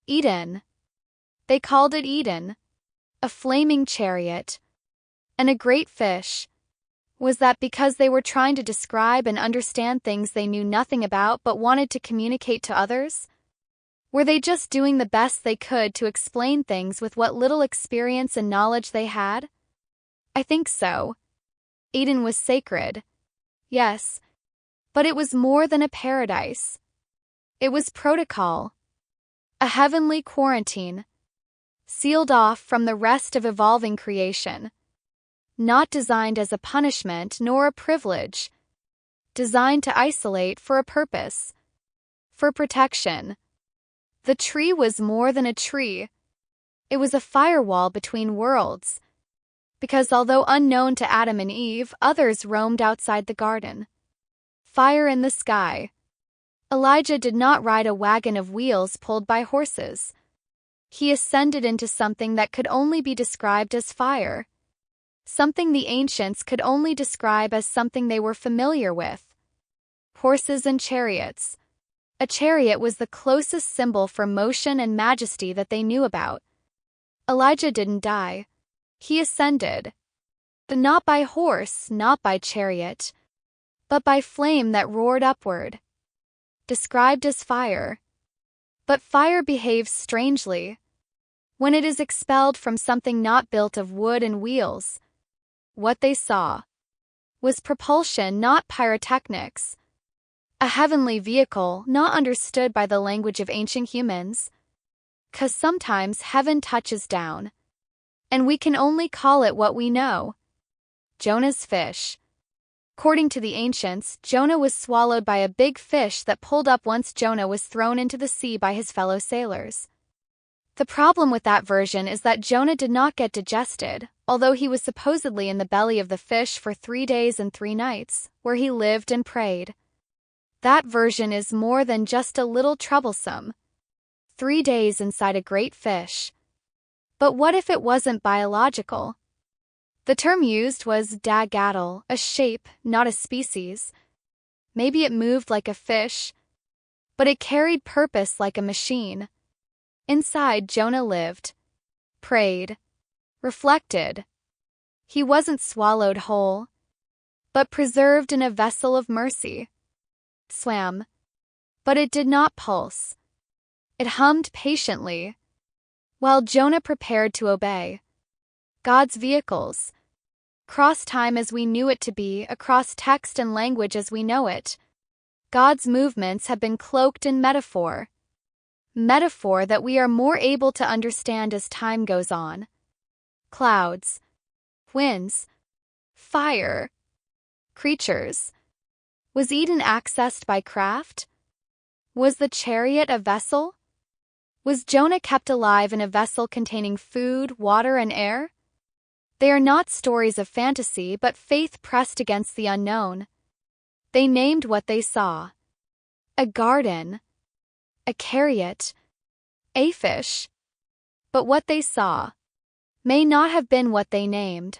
Eden. They called it Eden, a flaming chariot, and a great fish. Was that because they were trying to describe and understand things they knew nothing about but wanted to communicate to others? Were they just doing the best they could to explain things with what little experience and knowledge they had? I think so. Eden was sacred. Yes. But it was more than a paradise. It was protocol. A heavenly quarantine. Sealed off from the rest of evolving creation. Not designed as a punishment nor a privilege. Designed to isolate for a purpose. For protection. The tree was more than a tree. It was a firewall between worlds. Because although unknown to Adam and Eve, others roamed outside the garden. Fire in the sky. Elijah did not ride a wagon of wheels pulled by horses. He ascended into something that could only be described as fire. Something the ancients could only describe as something they were familiar with. Horses and chariots. A chariot was the closest symbol for motion and majesty that they knew about. Elijah didn't die. He ascended. But not by horse, not by chariot, but by flame that roared upward. Described as fire. But fire behaves strangely. When it is expelled from something not built of wood and wheels. What they saw was propulsion, not pyrotechnics. A heavenly vehicle not understood by the language of ancient humans. 'Cause sometimes heaven touches down. And we can only call it what we know. Jonah's fish. According to the ancients, Jonah was swallowed by a big fish that pulled up once Jonah was thrown into the sea by his fellow sailors. The problem with that version is that Jonah did not get digested, although he was supposedly in the belly of the fish for 3 days and 3 nights, where he lived and prayed. That version is more than just a little troublesome. 3 days inside a great fish. But what if it wasn't biological? The term used was dagadal, a shape, not a species. Maybe it moved like a fish, but it carried purpose like a machine. Inside, Jonah lived, prayed, reflected. He wasn't swallowed whole, but preserved in a vessel of mercy. Swam, but it did not pulse. It hummed patiently, while Jonah prepared to obey. God's vehicles. Across time as we knew it to be, across text and language as we know it. God's movements have been cloaked in metaphor. Metaphor that we are more able to understand as time goes on. Clouds. Winds. Fire. Creatures. Was Eden accessed by craft? Was the chariot a vessel? Was Jonah kept alive in a vessel containing food, water, and air? They are not stories of fantasy, but faith pressed against the unknown. They named what they saw. A garden. A chariot. A fish. But what they saw may not have been what they named.